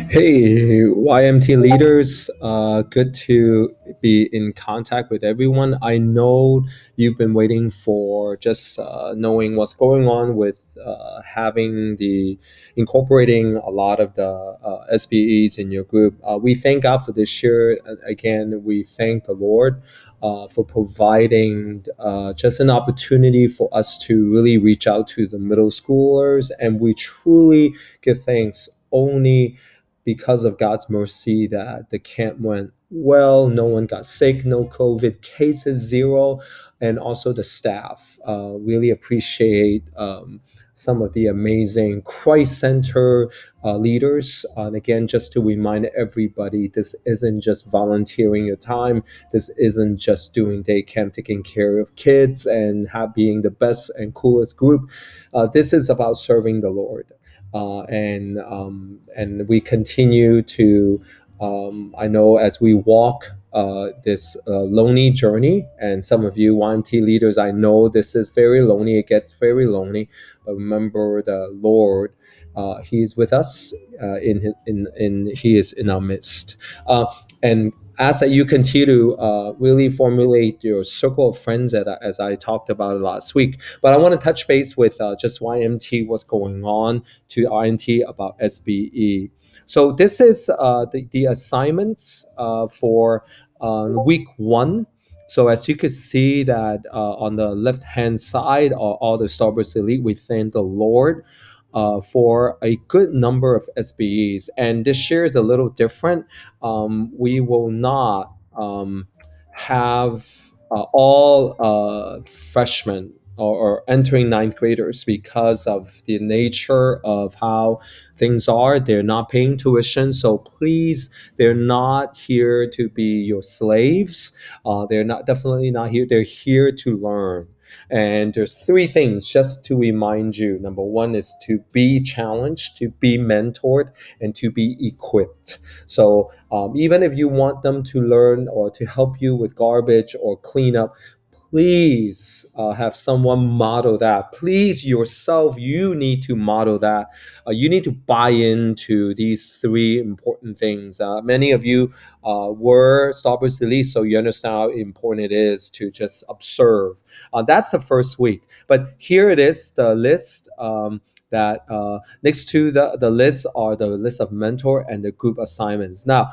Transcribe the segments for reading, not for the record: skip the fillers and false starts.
Hey, YMT leaders, good to be in contact with everyone. I know you've been waiting for just knowing what's going on with having the incorporating a lot of the SBEs in your group. We thank God for this year. Again, we thank the Lord for providing just an opportunity for us to really reach out to the middle schoolers, and we truly give thanks only because of God's mercy that the camp went well. No one got sick, no COVID cases, zero. And also the staff really appreciate some of the amazing Christ Center leaders. And again, just to remind everybody, this isn't just volunteering your time. This isn't just doing day camp, taking care of kids and being the best and coolest group. This is about serving the Lord, and we continue to. I know as we walk this lonely journey, and some of you YMT leaders, I know this is very lonely. It gets very lonely, but remember the Lord. He is with us. He is in our midst, and as you continue to really formulate your circle of friends, as I talked about last week. But I want to touch base with just YMT, what's going on to INT about SBE. So this is the assignments for week one. So as you can see that on the left hand side are all the Starburst Elite. We thank the Lord for a good number of SBEs. And this year is a little different. We will not have all freshmen or entering ninth graders because of the nature of how things are. They're not paying tuition, so please, they're not here to be your slaves. They're not definitely not here. They're here to learn. And there's three things just to remind you. Number one is to be challenged, to be mentored, and to be equipped. So even if you want them to learn or to help you with garbage or cleanup, please have someone model that. Please yourself, you need to model that. You need to buy into these three important things. Many of you were Starburst Elite, so you understand how important it is to just observe. That's the first week. But here it is, the list. That next to the list are the list of mentor and the group assignments. Now,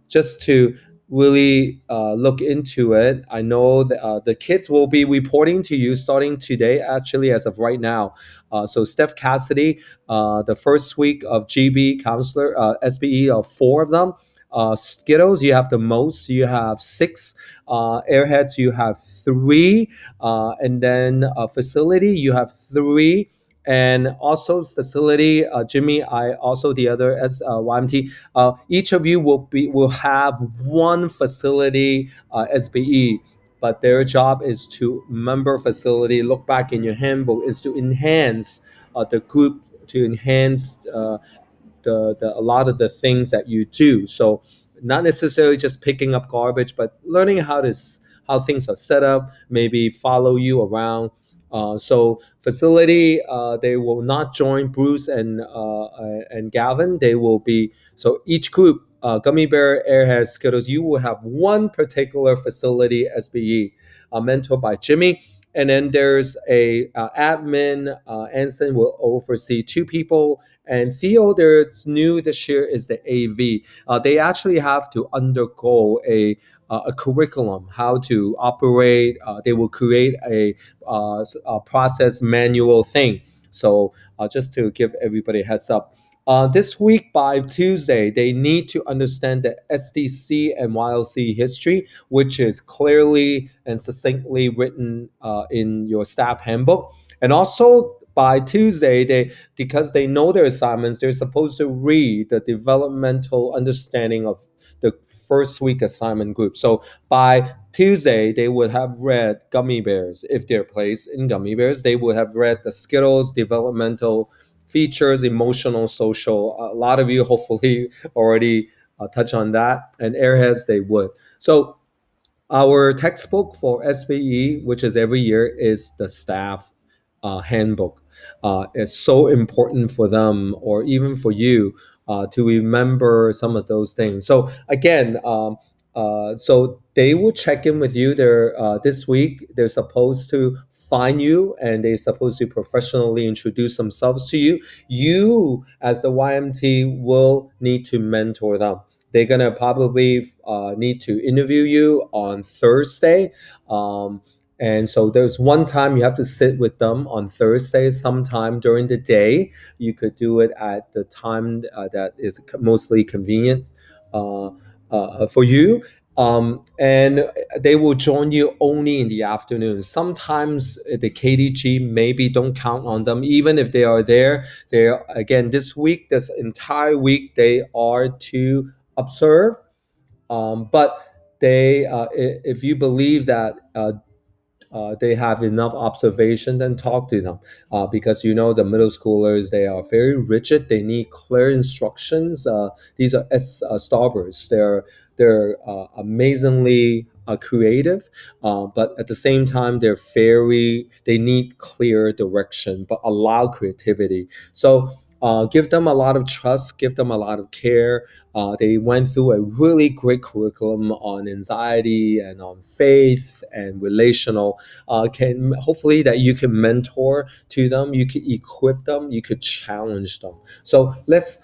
just to really look into it, I know that the kids will be reporting to you starting today, actually, as of right now. So Steph Cassidy, the first week of GB counselor, SBE, four of them. Skittles, you have the most. You have six. Airheads, you have three. And then facility, you have three. And also facility, Jimmy, I also the other as YMT. Each of you will have one facility SBE, but their job is to member facility. Look back in your handbook is to enhance the group, to enhance a lot of the things that you do. So not necessarily just picking up garbage, but learning how things are set up, maybe follow you around. So facility, they will not join Bruce and Gavin. They will be so each group. Gummy Bear, Airhead, Skittles, you will have one particular facility SBE, mentored by Jimmy, and then there's a admin. Anson will oversee two people, and Theo, there's new this year is the AV. They actually have to undergo a curriculum, how to operate. They will create a process manual thing. So just to give everybody a heads up. This week by Tuesday, they need to understand the SDC and YLC history, which is clearly and succinctly written in your staff handbook. And also by Tuesday, because they know their assignments, they're supposed to read the developmental understanding of the first week assignment group. So by Tuesday, they would have read Gummy Bears. If they're placed in Gummy Bears, they would have read the Skittles developmental features, emotional, social. A lot of you hopefully already touch on that. And Airheads, they would. So our textbook for SBE, which is every year, is the staff handbook. It's so important for them or even for you to remember some of those things. So again, so they will check in with you. They're this week. They're supposed to find you, and they're supposed to professionally introduce themselves to you. You, as the YMT, will need to mentor them. They're gonna probably need to interview you on Thursday. And so there's one time you have to sit with them on Thursday, sometime during the day. You could do it at the time that is mostly convenient for you. And they will join you only in the afternoon. Sometimes the KDG maybe don't count on them, even if they are there. They're again this week, this entire week, they are to observe. But they, if you believe that they have enough observation, then talk to them, because you know the middle schoolers, they are very rigid. They need clear instructions. These are starbursts. They're amazingly creative, but at the same time they need clear direction but allow creativity. So give them a lot of trust, give them a lot of care. They went through a really great curriculum on anxiety and on faith and relational. Can hopefully that you can mentor to them, you could equip them, you could challenge them. So let's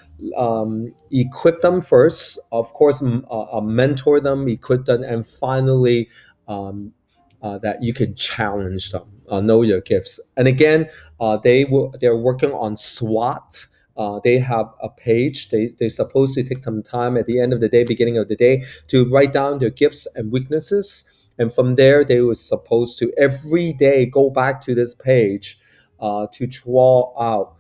equip them first, of course, mentor them, equip them, and finally that you can challenge them, know your gifts. And again, they're working on SWOT. They have a page. They're supposed to take some time at the end of the day, beginning of the day, to write down their gifts and weaknesses. And from there, they were supposed to every day go back to this page to draw out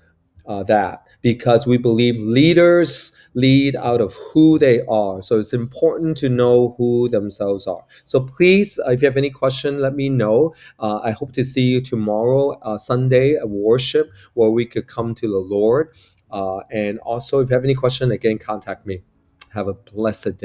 that, because we believe leaders lead out of who they are. So it's important to know who themselves are. So please, if you have any question, let me know. I hope to see you tomorrow, Sunday, at worship, where we could come to the Lord. And also, if you have any question, again, contact me. Have a blessed day.